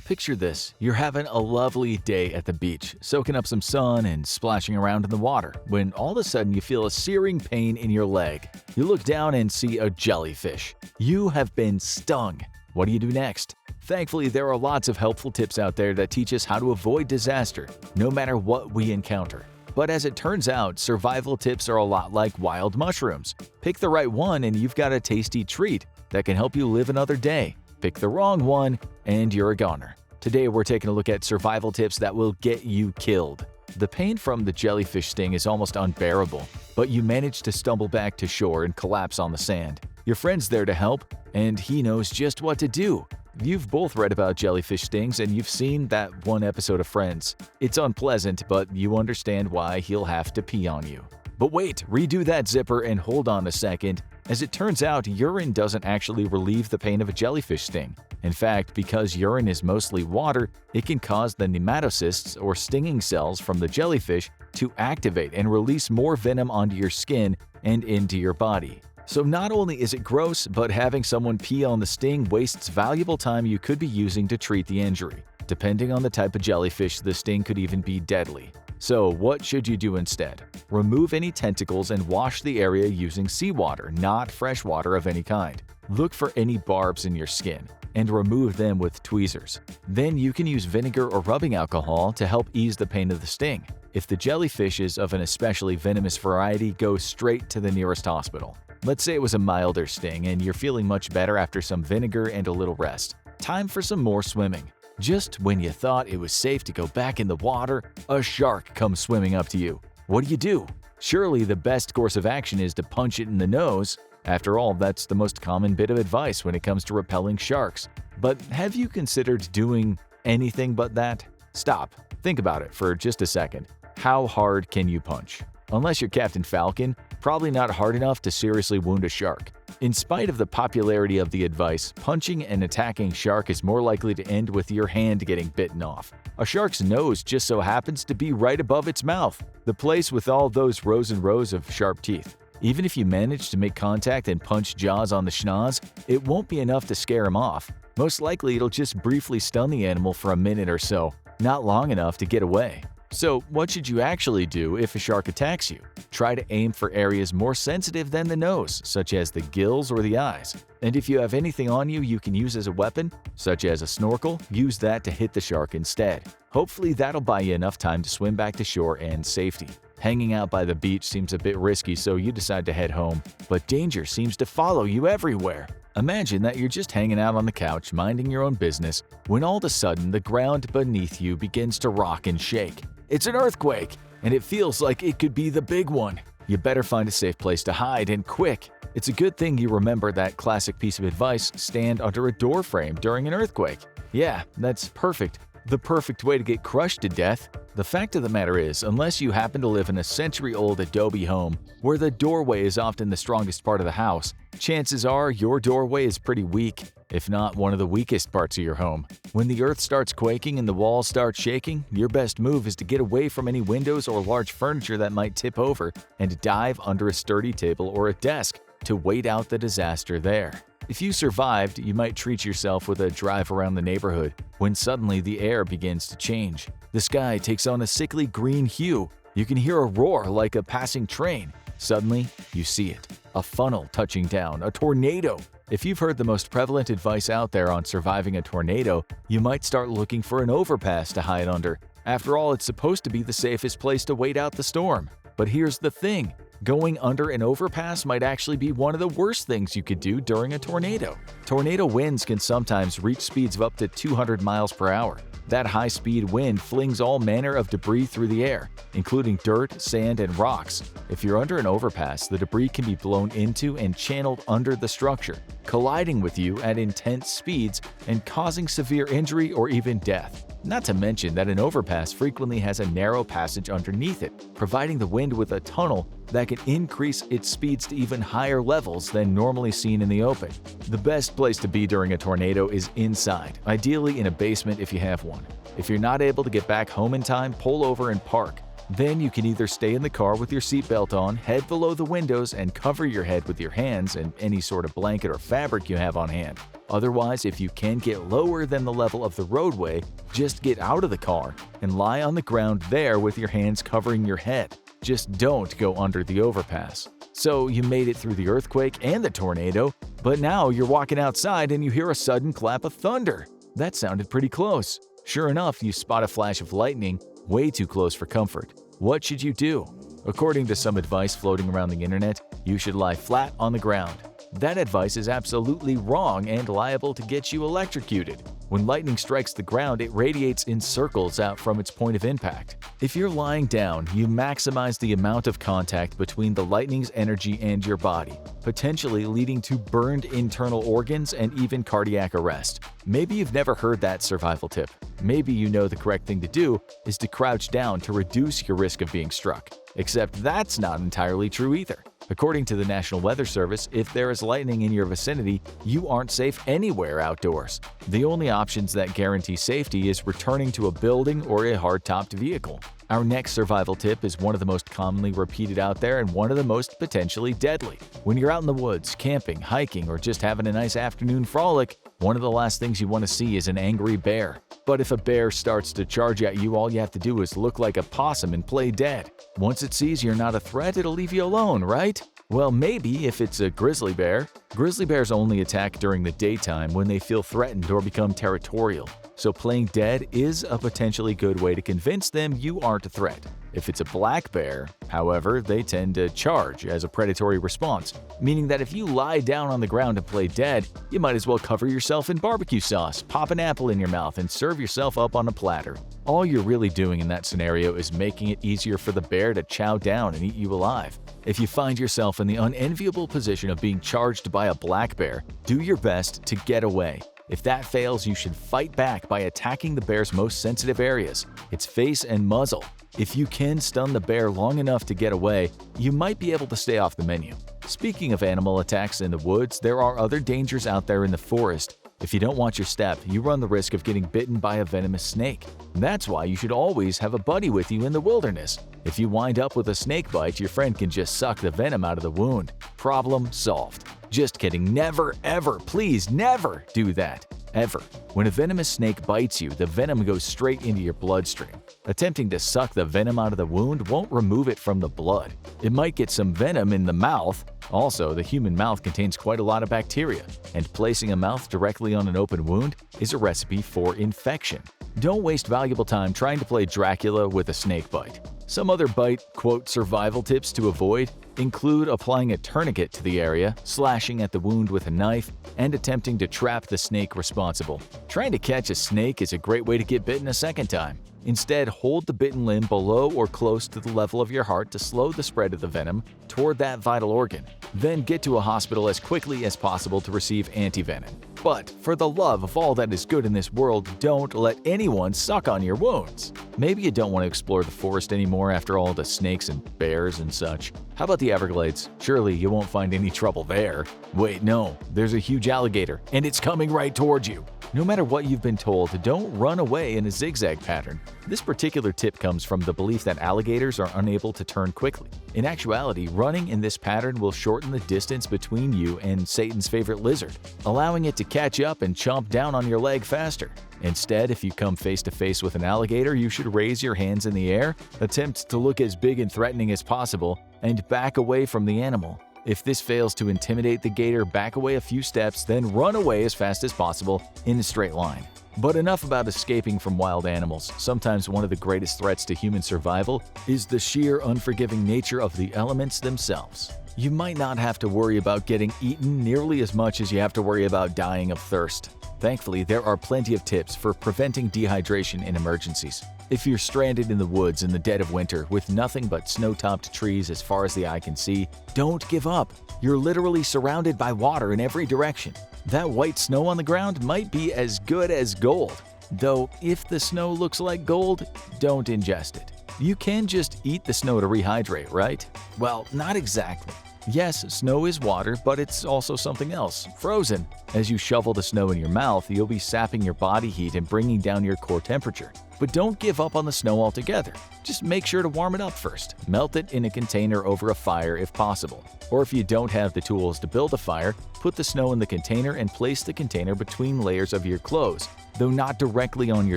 Picture this, you're having a lovely day at the beach, soaking up some sun and splashing around in the water, when all of a sudden you feel a searing pain in your leg. You look down and see a jellyfish. You have been stung. What do you do next? Thankfully, there are lots of helpful tips out there that teach us how to avoid disaster, no matter what we encounter. But as it turns out, survival tips are a lot like wild mushrooms. Pick the right one and you've got a tasty treat that can help you live another day. Pick the wrong one and you're a goner. Today we're taking a look at survival tips that will get you killed. The pain from the jellyfish sting is almost unbearable, but you manage to stumble back to shore and collapse on the sand. Your friend's there to help, and he knows just what to do. You've both read about jellyfish stings and you've seen that one episode of Friends. It's unpleasant, but you understand why he'll have to pee on you. But wait, redo that zipper and hold on a second. As it turns out, urine doesn't actually relieve the pain of a jellyfish sting. In fact, because urine is mostly water, it can cause the nematocysts or stinging cells from the jellyfish to activate and release more venom onto your skin and into your body. So not only is it gross, but having someone pee on the sting wastes valuable time you could be using to treat the injury. Depending on the type of jellyfish, the sting could even be deadly. So what should you do instead? Remove any tentacles and wash the area using seawater, not fresh water of any kind. Look for any barbs in your skin and remove them with tweezers. Then you can use vinegar or rubbing alcohol to help ease the pain of the sting. If the jellyfish is of an especially venomous variety, go straight to the nearest hospital. Let's say it was a milder sting and you're feeling much better after some vinegar and a little rest. Time for some more swimming. Just when you thought it was safe to go back in the water, a shark comes swimming up to you. What do? Surely the best course of action is to punch it in the nose. After all, that's the most common bit of advice when it comes to repelling sharks. But have you considered doing anything but that? Stop. Think about it for just a second. How hard can you punch? Unless you're Captain Falcon, probably not hard enough to seriously wound a shark. In spite of the popularity of the advice, punching an attacking shark is more likely to end with your hand getting bitten off. A shark's nose just so happens to be right above its mouth, the place with all those rows and rows of sharp teeth. Even if you manage to make contact and punch jaws on the schnoz, it won't be enough to scare him off. Most likely it'll just briefly stun the animal for a minute or so, not long enough to get away. So what should you actually do if a shark attacks you? Try to aim for areas more sensitive than the nose, such as the gills or the eyes. And if you have anything on you you can use as a weapon, such as a snorkel, use that to hit the shark instead. Hopefully that'll buy you enough time to swim back to shore and safety. Hanging out by the beach seems a bit risky, so you decide to head home. But danger seems to follow you everywhere. Imagine that you're just hanging out on the couch, minding your own business, when all of a sudden the ground beneath you begins to rock and shake. It's an earthquake, and it feels like it could be the big one. You better find a safe place to hide, and quick. It's a good thing you remember that classic piece of advice, stand under a door frame during an earthquake. Yeah, that's perfect. The perfect way to get crushed to death. The fact of the matter is, unless you happen to live in a century-old adobe home, where the doorway is often the strongest part of the house, chances are your doorway is pretty weak, if not one of the weakest parts of your home. When the earth starts quaking and the walls start shaking, your best move is to get away from any windows or large furniture that might tip over and dive under a sturdy table or a desk to wait out the disaster there. If you survived, you might treat yourself with a drive around the neighborhood when suddenly the air begins to change. The sky takes on a sickly green hue. You can hear a roar like a passing train. Suddenly, you see it. A funnel touching down, a tornado. If you've heard the most prevalent advice out there on surviving a tornado, you might start looking for an overpass to hide under. After all, it's supposed to be the safest place to wait out the storm. But here's the thing. Going under an overpass might actually be one of the worst things you could do during a tornado. Tornado winds can sometimes reach speeds of up to 200 miles per hour. That high-speed wind flings all manner of debris through the air, including dirt, sand, and rocks. If you're under an overpass, the debris can be blown into and channeled under the structure, colliding with you at intense speeds and causing severe injury or even death. Not to mention that an overpass frequently has a narrow passage underneath it, providing the wind with a tunnel that can increase its speeds to even higher levels than normally seen in the open. The best place to be during a tornado is inside, ideally in a basement if you have one. If you're not able to get back home in time, pull over and park. Then you can either stay in the car with your seatbelt on, head below the windows, and cover your head with your hands and any sort of blanket or fabric you have on hand. Otherwise, if you can get lower than the level of the roadway, just get out of the car and lie on the ground there with your hands covering your head. Just don't go under the overpass. So you made it through the earthquake and the tornado, but now you're walking outside and you hear a sudden clap of thunder. That sounded pretty close. Sure enough, you spot a flash of lightning, way too close for comfort. What should you do? According to some advice floating around the internet, you should lie flat on the ground. That advice is absolutely wrong and liable to get you electrocuted. When lightning strikes the ground, it radiates in circles out from its point of impact. If you're lying down, you maximize the amount of contact between the lightning's energy and your body, potentially leading to burned internal organs and even cardiac arrest. Maybe you've never heard that survival tip. Maybe you know the correct thing to do is to crouch down to reduce your risk of being struck. Except that's not entirely true either. According to the National Weather Service, if there is lightning in your vicinity, you aren't safe anywhere outdoors. The only options that guarantee safety is returning to a building or a hard-topped vehicle. Our next survival tip is one of the most commonly repeated out there and one of the most potentially deadly. When you're out in the woods, camping, hiking, or just having a nice afternoon frolic, one of the last things you want to see is an angry bear. But if a bear starts to charge at you, all you have to do is look like a possum and play dead. Once it sees you're not a threat, it'll leave you alone, right? Well, maybe if it's a grizzly bear. Grizzly bears only attack during the daytime when they feel threatened or become territorial. So playing dead is a potentially good way to convince them you aren't a threat. If it's a black bear, however, they tend to charge as a predatory response, meaning that if you lie down on the ground and play dead, you might as well cover yourself in barbecue sauce, pop an apple in your mouth, and serve yourself up on a platter. All you're really doing in that scenario is making it easier for the bear to chow down and eat you alive. If you find yourself in the unenviable position of being charged by a black bear, do your best to get away. If that fails, you should fight back by attacking the bear's most sensitive areas, its face and muzzle. If you can stun the bear long enough to get away, you might be able to stay off the menu. Speaking of animal attacks in the woods, there are other dangers out there in the forest. If you don't watch your step, you run the risk of getting bitten by a venomous snake. That's why you should always have a buddy with you in the wilderness. If you wind up with a snake bite, your friend can just suck the venom out of the wound. Problem solved. Just kidding. Never, ever, please never do that. Ever. When a venomous snake bites you, the venom goes straight into your bloodstream. Attempting to suck the venom out of the wound won't remove it from the blood. It might get some venom in the mouth. Also, the human mouth contains quite a lot of bacteria, and placing a mouth directly on an open wound is a recipe for infection. Don't waste valuable time trying to play Dracula with a snake bite. Some other bite, quote, survival tips to avoid include applying a tourniquet to the area, slashing at the wound with a knife, and attempting to trap the snake responsible. Trying to catch a snake is a great way to get bitten a second time. Instead, hold the bitten limb below or close to the level of your heart to slow the spread of the venom toward that vital organ. Then get to a hospital as quickly as possible to receive antivenom. But for the love of all that is good in this world, don't let anyone suck on your wounds. Maybe you don't want to explore the forest anymore after all the snakes and bears and such. How about the Everglades? Surely you won't find any trouble there. Wait, no, there's a huge alligator, and it's coming right towards you. No matter what you've been told, don't run away in a zigzag pattern. This particular tip comes from the belief that alligators are unable to turn quickly. In actuality, running in this pattern will shorten the distance between you and Satan's favorite lizard, allowing it to catch up and chomp down on your leg faster. Instead, if you come face to face with an alligator, you should raise your hands in the air, attempt to look as big and threatening as possible, and back away from the animal. If this fails to intimidate the gator, back away a few steps, then run away as fast as possible in a straight line. But enough about escaping from wild animals. Sometimes one of the greatest threats to human survival is the sheer unforgiving nature of the elements themselves. You might not have to worry about getting eaten nearly as much as you have to worry about dying of thirst. Thankfully, there are plenty of tips for preventing dehydration in emergencies. If you're stranded in the woods in the dead of winter with nothing but snow-topped trees as far as the eye can see, don't give up. You're literally surrounded by water in every direction. That white snow on the ground might be as good as gold. Though, if the snow looks like gold, don't ingest it. You can just eat the snow to rehydrate, right? Well, not exactly. Yes, snow is water, but it's also something else, frozen. As you shovel the snow in your mouth, you'll be sapping your body heat and bringing down your core temperature. But don't give up on the snow altogether. Just make sure to warm it up first. Melt it in a container over a fire if possible. Or if you don't have the tools to build a fire, put the snow in the container and place the container between layers of your clothes, though not directly on your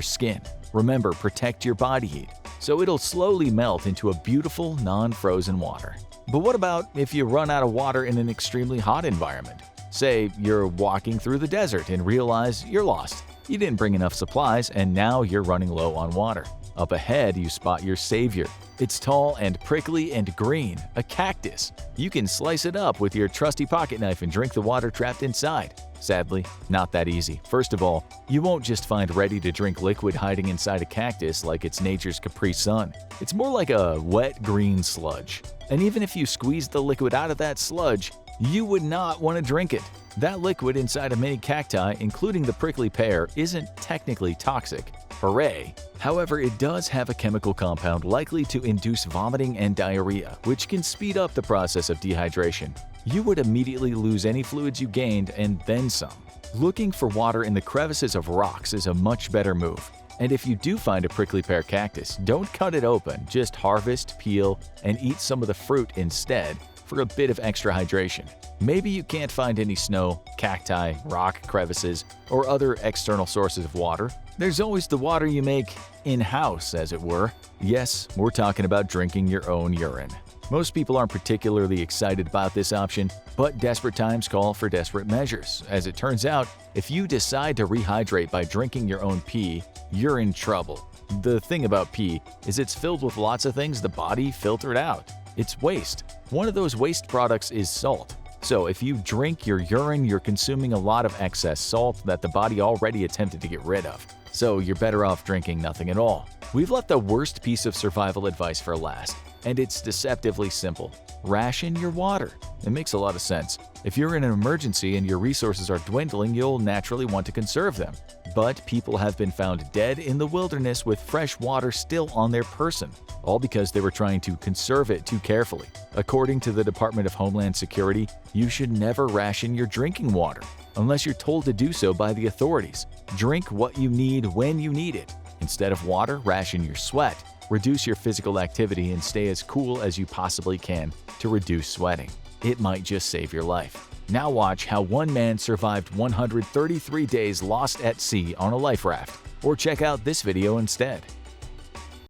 skin. Remember, protect your body heat, so it'll slowly melt into a beautiful, non-frozen water. But what about if you run out of water in an extremely hot environment? Say you're walking through the desert and realize you're lost. You didn't bring enough supplies and now you're running low on water. Up ahead, you spot your savior. It's tall and prickly and green, a cactus. You can slice it up with your trusty pocket knife and drink the water trapped inside. Sadly, not that easy. First of all, you won't just find ready-to-drink liquid hiding inside a cactus like it's nature's Capri Sun. It's more like a wet green sludge. And even if you squeeze the liquid out of that sludge, you would not want to drink it. That liquid inside of many cacti, including the prickly pear, isn't technically toxic. Hooray! However, it does have a chemical compound likely to induce vomiting and diarrhea, which can speed up the process of dehydration. You would immediately lose any fluids you gained and then some. Looking for water in the crevices of rocks is a much better move. And if you do find a prickly pear cactus, don't cut it open, just harvest, peel, and eat some of the fruit instead for a bit of extra hydration. Maybe you can't find any snow, cacti, rock crevices, or other external sources of water. There's always the water you make in-house, as it were. Yes, we're talking about drinking your own urine. Most people aren't particularly excited about this option, but desperate times call for desperate measures. As it turns out, if you decide to rehydrate by drinking your own pee, you're in trouble. The thing about pee is it's filled with lots of things the body filtered out. It's waste. One of those waste products is salt. So if you drink your urine, you're consuming a lot of excess salt that the body already attempted to get rid of. So you're better off drinking nothing at all. We've left the worst piece of survival advice for last, and it's deceptively simple. Ration your water. It makes a lot of sense. If you're in an emergency and your resources are dwindling, you'll naturally want to conserve them. But people have been found dead in the wilderness with fresh water still on their person, all because they were trying to conserve it too carefully. According to the Department of Homeland Security, you should never ration your drinking water, unless you're told to do so by the authorities. Drink what you need when you need it. Instead of water, ration your sweat. Reduce your physical activity and stay as cool as you possibly can to reduce sweating. It might just save your life. Now watch how one man survived 133 days lost at sea on a life raft. Or check out this video instead.